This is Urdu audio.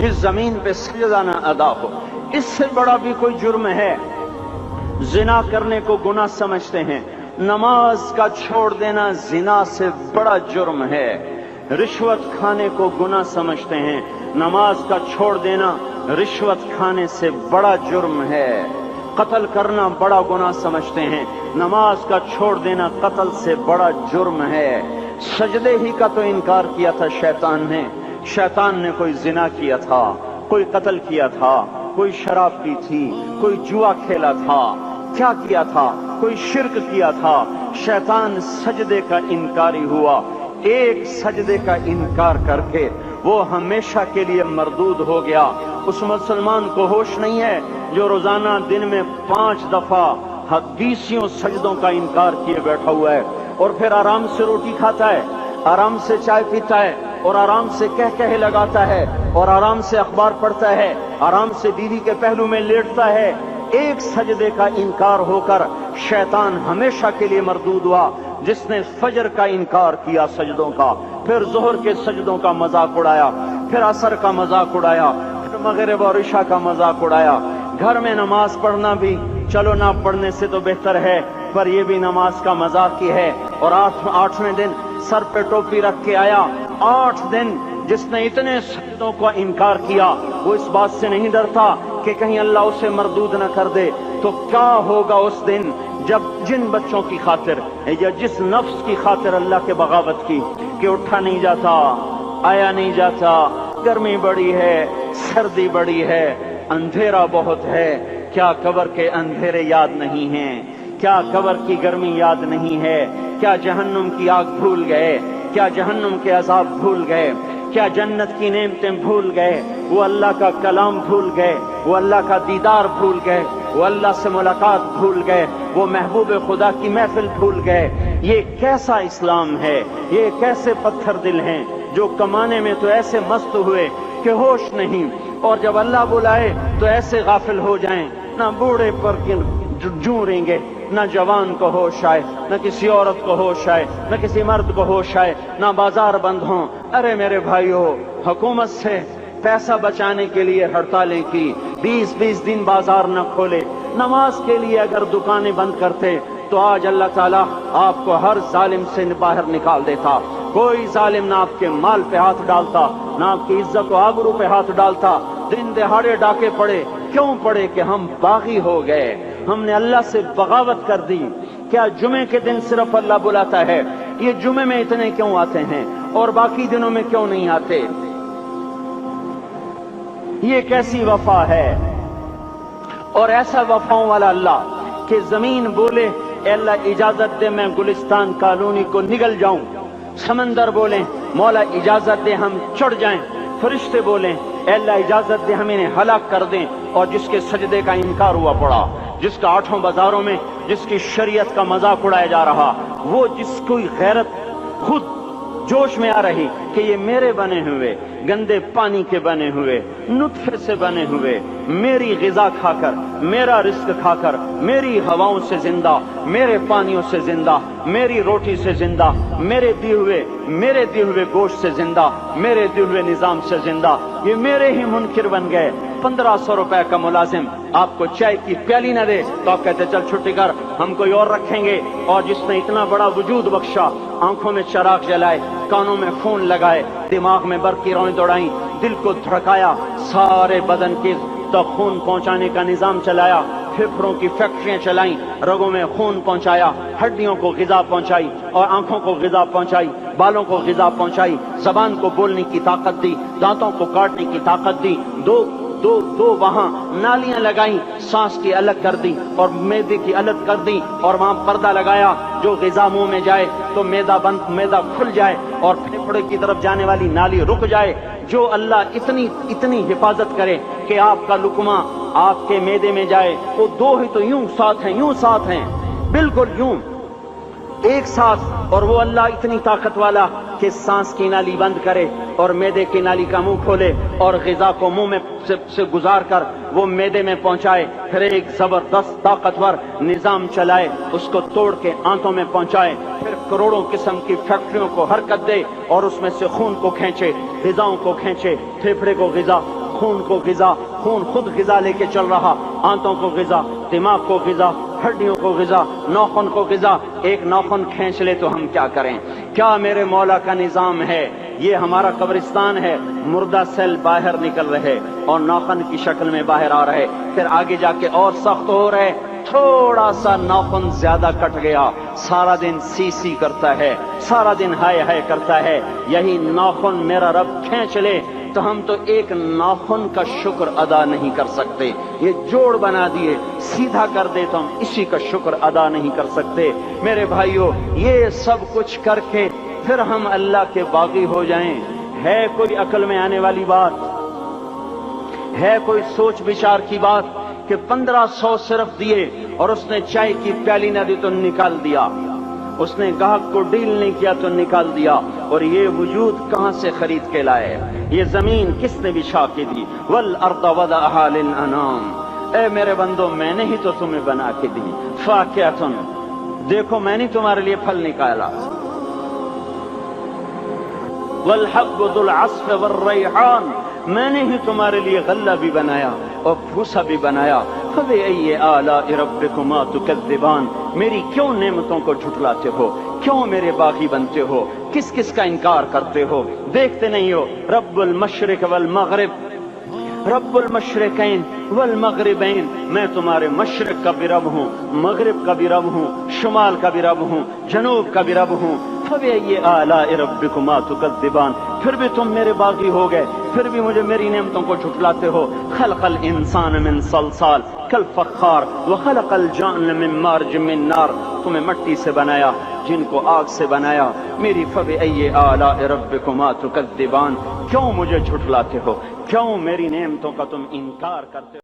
اس زمین پہ سجدہ نہ ادا ہو، اس سے بڑا بھی کوئی جرم ہے؟ زنا کرنے کو گناہ سمجھتے ہیں، نماز کا چھوڑ دینا زنا سے بڑا جرم ہے۔ رشوت کھانے کو گناہ سمجھتے ہیں، نماز کا چھوڑ دینا رشوت کھانے سے بڑا جرم ہے۔ قتل کرنا بڑا گناہ سمجھتے ہیں، نماز کا چھوڑ دینا قتل سے بڑا جرم ہے۔ سجدے ہی کا تو انکار کیا تھا شیطان نے کوئی زنا کیا تھا، کوئی قتل کیا تھا، کوئی شراب پی تھی، کوئی جوا کھیلا تھا، کیا کیا تھا؟ کوئی شرک کیا تھا۔ شیطان سجدے کا انکاری ہوا، ایک سجدے کا انکار کر کے وہ ہمیشہ کے لیے مردود ہو گیا۔ اس مسلمان کو ہوش نہیں ہے جو روزانہ دن میں 5 دفعہ 20 سجدوں کا انکار کیے بیٹھا ہوا ہے، اور پھر آرام سے روٹی کھاتا ہے، آرام سے چائے پیتا ہے، اور آرام سے کہے لگاتا ہے، اور آرام سے اخبار پڑھتا ہے، آرام سے بیوی کے پہلو میں لیٹتا ہے۔ ایک سجدے کا انکار ہو کر شیطان ہمیشہ کے لیے مردود ہوا۔ جس نے فجر کا انکار کیا سجدوں کا، پھر ظہر کے سجدوں کا مذاق اڑایا، پھر عصر کا مذاق اڑایا، پھر مغرب اور عشاء کا مذاق اڑایا۔ گھر میں نماز پڑھنا بھی چلو نہ پڑھنے سے تو بہتر ہے، پر یہ بھی نماز کا مذاق ہی ہے۔ اور 8ویں دن سر پہ ٹوپی رکھ کے آیا۔ 8 دن جس نے اتنے سجدوں کا انکار کیا، وہ اس بات سے نہیں ڈرتا کہ کہیں اللہ اسے مردود نہ کر دے۔ تو کیا ہوگا اس دن جب جن بچوں کی خاطر یا جس نفس کی خاطر اللہ کے بغاوت کی کہ اٹھا نہیں جاتا، آیا نہیں جاتا، گرمی بڑی ہے، سردی بڑی ہے، اندھیرا بہت ہے، کیا قبر کے اندھیرے یاد نہیں ہیں؟ کیا قبر کی گرمی یاد نہیں ہے؟ کیا جہنم کی آگ بھول گئے؟ کیا جہنم کے عذاب بھول گئے؟ کیا جنت کی نعمتیں بھول گئے؟ وہ اللہ کا کلام بھول گئے، وہ اللہ کا دیدار بھول گئے، وہ اللہ سے ملاقات بھول گئے، وہ محبوب خدا کی محفل بھول گئے۔ یہ کیسا اسلام ہے؟ یہ کیسے پتھر دل ہیں جو کمانے میں تو ایسے مست ہوئے کہ ہوش نہیں، اور جب اللہ بلائے تو ایسے غافل ہو جائیں، نہ بوڑھے پر جوں رہیں گے، نہ جوان کو ہوش آئے، نہ کسی عورت کو ہوش آئے، نہ کسی مرد کو ہوش آئے، نہ بازار بند ہوں۔ ارے میرے بھائیو، حکومت سے پیسہ بچانے کے لیے ہڑتالیں کی، 20 دن بازار نہ کھولے، نماز کے لیے اگر دکانیں بند کرتے تو آج اللہ تعالیٰ آپ کو ہر ظالم سے باہر نکال دیتا۔ کوئی ظالم نہ آپ کے مال پہ ہاتھ ڈالتا، نہ آپ کی عزت و آبرو پہ ہاتھ ڈالتا۔ دن دہاڑے ڈاکے پڑے، کیوں پڑے؟ کہ ہم باغی ہو گئے، ہم نے اللہ سے بغاوت کر دی۔ کیا جمعے کے دن صرف اللہ بلاتا ہے؟ یہ جمعے میں اتنے کیوں آتے ہیں اور باقی دنوں میں کیوں نہیں آتے؟ یہ کیسی وفا ہے؟ اور ایسا وفاؤں والا اللہ کہ زمین بولے اے اللہ اجازت دے میں گلستان کالونی کو نگل جاؤں، سمندر بولیں مولا اجازت دے ہم چڑھ جائیں، فرشتے بولیں اے اللہ اجازت دے ہم انہیں ہلاک کر دیں، اور جس کے سجدے کا انکار ہوا پڑا، جس کا 8 بازاروں میں جس کی شریعت کا مذاق اڑایا جا رہا، وہ جس کوئی غیرت خود جوش میں آ رہی کہ یہ میرے بنے ہوئے گندے پانی کے بنے ہوئے نطفے سے بنے ہوئے میری غذا کھا کر، میرا رزق کھا کر، میری ہواؤں سے زندہ، میرے پانیوں سے زندہ، میری روٹی سے زندہ، میرے دیے ہوئے گوشت سے زندہ، میرے دیے ہوئے نظام سے زندہ، یہ میرے ہی منکر بن گئے۔ 1500 روپے کا ملازم آپ کو چائے کی پیالی نہ دے تو آپ کہتے چل چھٹی کر، ہم کوئی اور رکھیں گے۔ اور جس نے اتنا بڑا وجود بخشا، آنکھوں میں چراغ جلائے، کانوں میں خون لگائے، دماغ میں برق کی روئیں دوڑائیں، دل کو دھڑکایا، سارے بدن کی تک خون پہنچانے کا نظام چلایا، پھیپھڑوں کی فیکٹریاں چلائیں، رگوں میں خون پہنچایا، ہڈیوں کو غذا پہنچائی اور آنکھوں کو غذا پہنچائی، بالوں کو غذا پہنچائی، زبان کو بولنے کی طاقت دی، دانتوں کو کاٹنے کی طاقت دی، دو وہاں نالیاں لگائیں، سانس کی الگ کر دی اور معدے کی الگ کر دی، اور وہاں پردہ لگایا، جو غذا منہ میں جائے تو معدہ کھل جائے اور پھیپھڑے کی طرف جانے والی نالی رک جائے۔ جو اللہ اتنی حفاظت کرے کہ آپ کا لقمہ آپ کے معدے میں جائے، وہ 2 ہی تو یوں ساتھ ہیں بالکل یوں ایک ساتھ، اور وہ اللہ اتنی طاقت والا کہ سانس کی نالی بند کرے اور معدے کی نالی کا منہ کھولے اور غذا کو منہ میں سے گزار کر وہ معدے میں پہنچائے، پھر ایک زبردست طاقتور نظام چلائے، اس کو توڑ کے آنتوں میں پہنچائے، پھر کروڑوں قسم کی فیکٹریوں کو حرکت دے اور اس میں سے خون کو کھینچے، غذاؤں کو کھینچے، پھیپھڑے کو غذا، خون کو غذا، خون خود غذا لے کے چل رہا، آنتوں کو غذا، دماغ کو غذا، ہڈیوں کو غذا، ناخن کو غذا۔ ایک ناخن کھینچ لے تو ہم کیا کریں؟ کیا میرے مولا کا نظام ہے؟ یہ ہمارا قبرستان ہے، مردہ سیل باہر نکل رہے اور ناخن کی شکل میں باہر آ رہے، پھر آگے جا کے اور سخت ہو رہے، تھوڑا سا ناخن زیادہ کٹ گیا، سارا دن سی سی کرتا ہے، سارا دن ہائے ہائے کرتا ہے۔ یہی ناخن میرا رب کھینچ لے تو ہم تو ایک ناخن کا شکر ادا نہیں کر سکتے۔ یہ جوڑ بنا دیے، سیدھا کر دے تو ہم اسی کا شکر ادا نہیں کر سکتے۔ میرے بھائیوں، یہ سب کچھ کر کے پھر ہم اللہ کے باغی ہو جائیں، ہے کوئی عقل میں آنے والی بات؟ ہے کوئی سوچ بچار کی بات کہ 1500 صرف دیے اور اس نے چائے کی پیالی نہ دی تو نکال دیا، اس نے گاہک کو ڈیل نہیں کیا تو نکال دیا، اور یہ وجود کہاں سے خرید کے لائے؟ یہ زمین کس نے بچھا کے دی؟ والارض وضعها للانام، اے میرے بندو میں نے ہی تو تمہیں بنا کے دی۔ فاکہۃ، دیکھو میں نے تمہارے لیے پھل نکالا، والحب ذو العصف والریحان، میں نے ہی تمہارے لیے غلہ بھی بنایا اور بھوسا بھی بنایا۔ فبأي آلاء ربكما تكذبان، میری کیوں نعمتوں کو جھٹلاتے ہو؟ کیوں میرے باغی بنتے ہو؟ کس کس کا انکار کرتے ہو؟ دیکھتے نہیں ہو رب المشرق والمغرب، رب المشرقین والمغربین، میں تمہارے مشرق کا بھی رب ہوں، مغرب کا بھی رب ہوں، شمال کا بھی رب ہوں، جنوب کا بھی رب ہوں۔ فبأي آلاء ربكما تكذبان، پھر بھی تم میرے باغی ہو گئے، پھر بھی مجھے میری نعمتوں کو جھٹلاتے ہو۔ خلق الانسان من صلصال کالفخار وخلق الجان من مارج من نار، تمہیں مٹی سے بنایا، جن کو آگ سے بنایا۔ میری فبأي آلاء ربكما تكذبان، کیوں مجھے جھٹلاتے ہو؟ کیوں میری نعمتوں کا تم انکار کرتے ہو؟